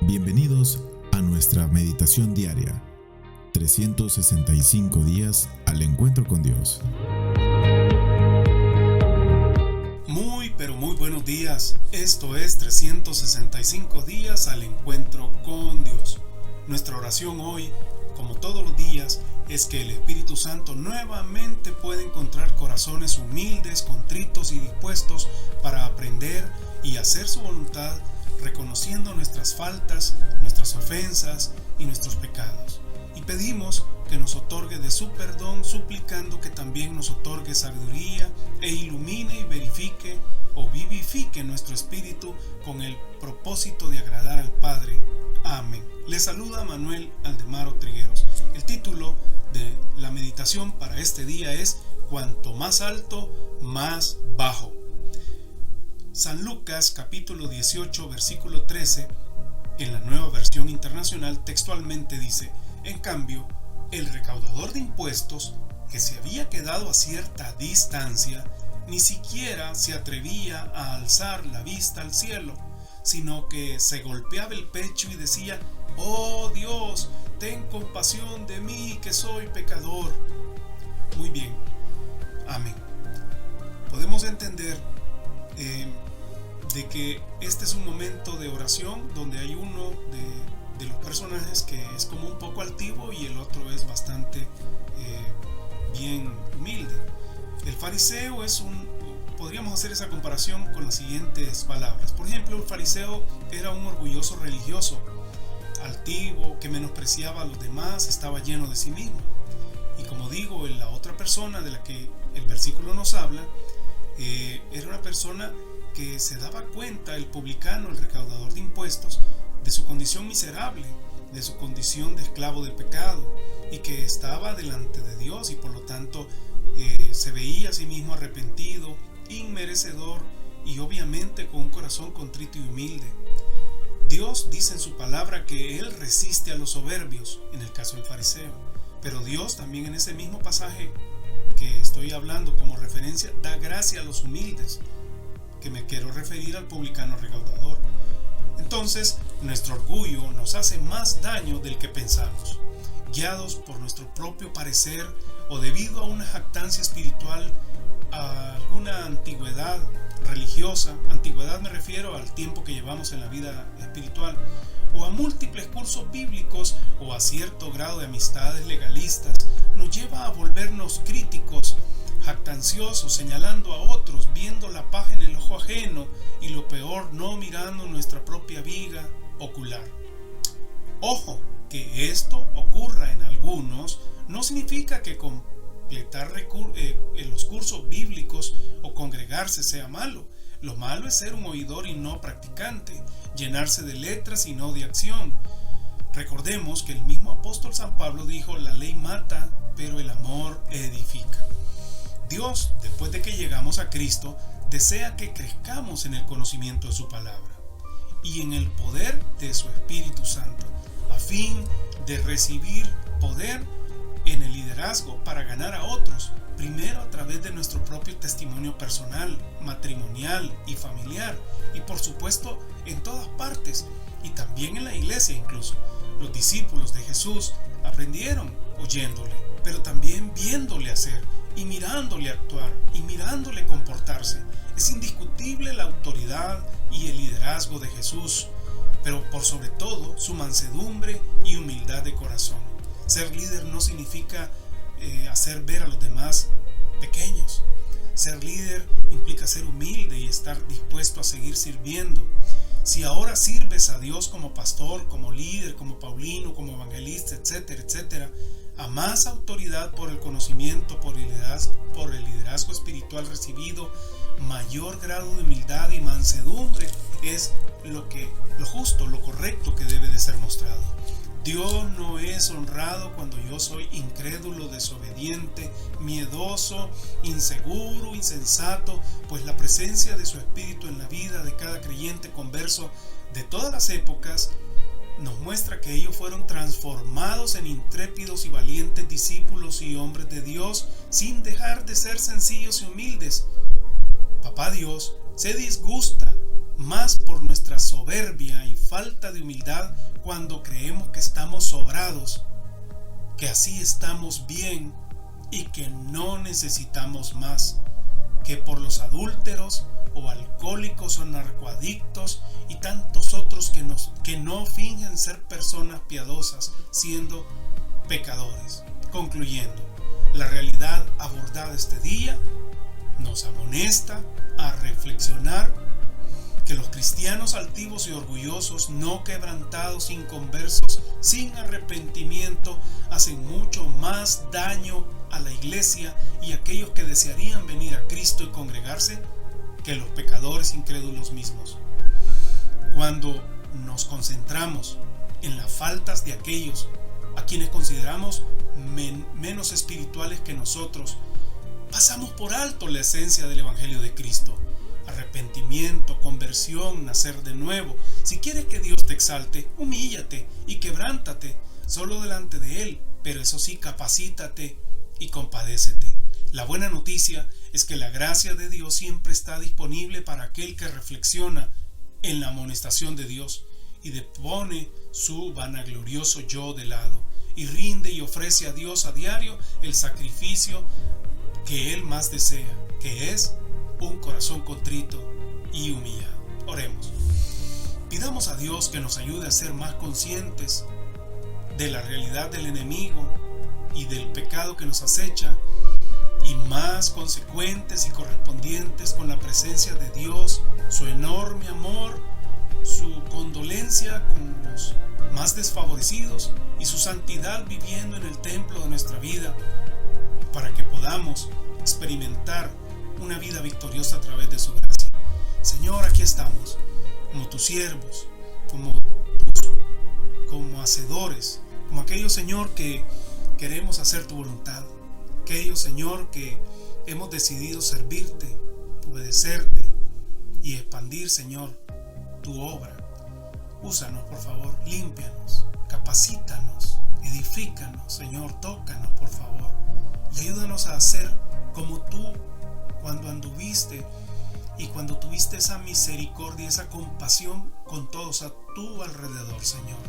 Bienvenidos a nuestra meditación diaria, 365 días al encuentro con Dios. Muy buenos días. Esto es 365 días al encuentro con Dios. Nuestra oración hoy, como todos los días, es que el Espíritu Santo nuevamente pueda encontrar corazones humildes, contritos y dispuestos para aprender y hacer su voluntad, reconociendo nuestras faltas, nuestras ofensas y nuestros pecados. Y pedimos que nos otorgue de su perdón, suplicando que también nos otorgue sabiduría e ilumine y verifique o vivifique nuestro espíritu con el propósito de agradar al Padre. Amén. Les saluda Manuel Aldemaro Trigueros. El título de la meditación para este día es Cuanto más alto, más bajo. San Lucas capítulo 18 versículo 13 en la Nueva Versión Internacional textualmente dice: en cambio, el recaudador de impuestos, que se había quedado a cierta distancia, ni siquiera se atrevía a alzar la vista al cielo, sino que se golpeaba el pecho y decía: «Oh Dios, ten compasión de mí, que soy pecador». Muy bien, amén. Podemos entender de que este es un momento de oración donde hay uno de los personajes que es como un poco altivo y el otro es bastante bien humilde. El fariseo podríamos hacer esa comparación con las siguientes palabras. Por ejemplo, el fariseo era un orgulloso religioso, altivo, que menospreciaba a los demás, estaba lleno de sí mismo. Y como digo, la otra persona de la que el versículo nos habla, era una persona que se daba cuenta, el publicano, el recaudador de impuestos, de su condición miserable, de su condición de esclavo del pecado, y que estaba delante de Dios y por lo tanto se veía a sí mismo arrepentido, inmerecedor y obviamente con un corazón contrito y humilde. Dios dice en su palabra que Él resiste a los soberbios, en el caso del fariseo, pero Dios también en ese mismo pasaje que estoy hablando como referencia da gracia a los humildes, que me quiero referir al publicano recaudador. Entonces, nuestro orgullo nos hace más daño del que pensamos. Guiados por nuestro propio parecer o debido a una jactancia espiritual, a alguna antigüedad religiosa, antigüedad me refiero al tiempo que llevamos en la vida espiritual, o a múltiples cursos bíblicos o a cierto grado de amistades legalistas, nos lleva a volvernos críticos, jactanciosos, señalando a otros, viendo la paja en el ojo ajeno y lo peor, no mirando nuestra propia viga ocular. Ojo, que esto ocurra en algunos no significa que completar los cursos bíblicos o congregarse sea malo. Lo malo es ser un oidor y no practicante, llenarse de letras y no de acción. Recordemos que el mismo apóstol San Pablo dijo: la ley mata, pero el amor edifica. Dios, después de que llegamos a Cristo, desea que crezcamos en el conocimiento de su palabra y en el poder de su Espíritu Santo, a fin de recibir poder en el liderazgo para ganar a otros, primero a través de nuestro propio testimonio personal, matrimonial y familiar, y por supuesto en todas partes, y también en la iglesia incluso. Los discípulos de Jesús aprendieron oyéndole, pero también viéndole hacer, y mirándole actuar, y mirándole comportarse. Es indiscutible la autoridad y el liderazgo de Jesús, pero por sobre todo su mansedumbre y humildad de corazón. Ser líder no significa hacer ver a los demás pequeños. Ser líder implica ser humilde y estar dispuesto a seguir sirviendo. Si ahora sirves a Dios como pastor, como líder, como paulino, como evangelista, etcétera, etcétera, a más autoridad por el conocimiento, por el liderazgo espiritual recibido, mayor grado de humildad y mansedumbre es lo justo, lo correcto que debe de ser mostrado. Dios no es honrado cuando yo soy incrédulo, desobediente, miedoso, inseguro, insensato, pues la presencia de su Espíritu en la vida de cada creyente converso de todas las épocas nos muestra que ellos fueron transformados en intrépidos y valientes discípulos y hombres de Dios sin dejar de ser sencillos y humildes. Papá Dios se disgusta más por nuestra soberbia y falta de humildad cuando creemos que estamos sobrados, que así estamos bien y que no necesitamos más, que por los adúlteros o alcohólicos o narcoadictos y tantos otros que no fingen ser personas piadosas siendo pecadores. Concluyendo, la realidad abordada este día nos amonesta a reflexionar que los cristianos altivos y orgullosos, no quebrantados, inconversos, sin arrepentimiento, hacen mucho más daño a la iglesia y a aquellos que desearían venir a Cristo y congregarse que los pecadores incrédulos mismos. Cuando nos concentramos en las faltas de aquellos a quienes consideramos menos espirituales que nosotros, pasamos por alto la esencia del Evangelio de Cristo. Arrepentimiento, conversión, nacer de nuevo. Si quieres que Dios te exalte, humíllate y quebrántate solo delante de Él, pero eso sí, capacítate y compadécete. La buena noticia es que la gracia de Dios siempre está disponible para aquel que reflexiona en la amonestación de Dios y depone su vanaglorioso yo de lado y rinde y ofrece a Dios a diario el sacrificio que Él más desea, que es un corazón contrito y humillado. Oremos. Pidamos a Dios que nos ayude a ser más conscientes de la realidad del enemigo y del pecado que nos acecha, y más consecuentes y correspondientes con la presencia de Dios, su enorme amor, su condolencia con los más desfavorecidos y su santidad viviendo en el templo de nuestra vida, para que podamos experimentar una vida victoriosa a través de su gracia. Señor, aquí estamos, como tus siervos, como hacedores, como aquellos, Señor, que queremos hacer tu voluntad, aquellos, Señor, que hemos decidido servirte, obedecerte y expandir, Señor, tu obra. Úsanos, por favor, límpianos, capacítanos, edifícanos, Señor, tócanos, por favor, y ayúdanos a hacer como tú cuando anduviste y cuando tuviste esa misericordia, esa compasión con todos a tu alrededor, Señor.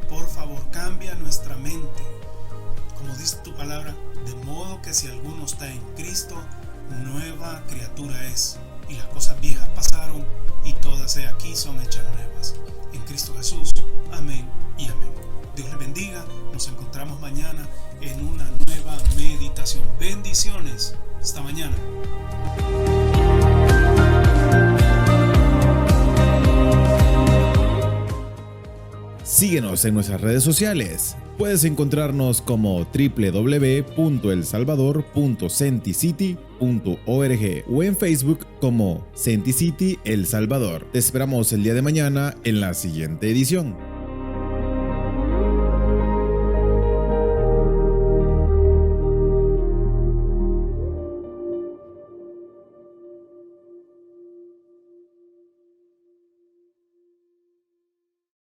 Por favor, cambia nuestra mente, como dice tu palabra, de modo que si alguno está en Cristo, nueva criatura es, y las cosas viejas pasaron y todas aquí son hechas nuevas. En Cristo Jesús, amén y amén. Dios les bendiga, nos encontramos mañana en una nueva meditación. Bendiciones, hasta mañana. Síguenos en nuestras redes sociales. Puedes encontrarnos como www.elsalvador.senticity.org o en Facebook como Senticity El Salvador. Te esperamos el día de mañana en la siguiente edición.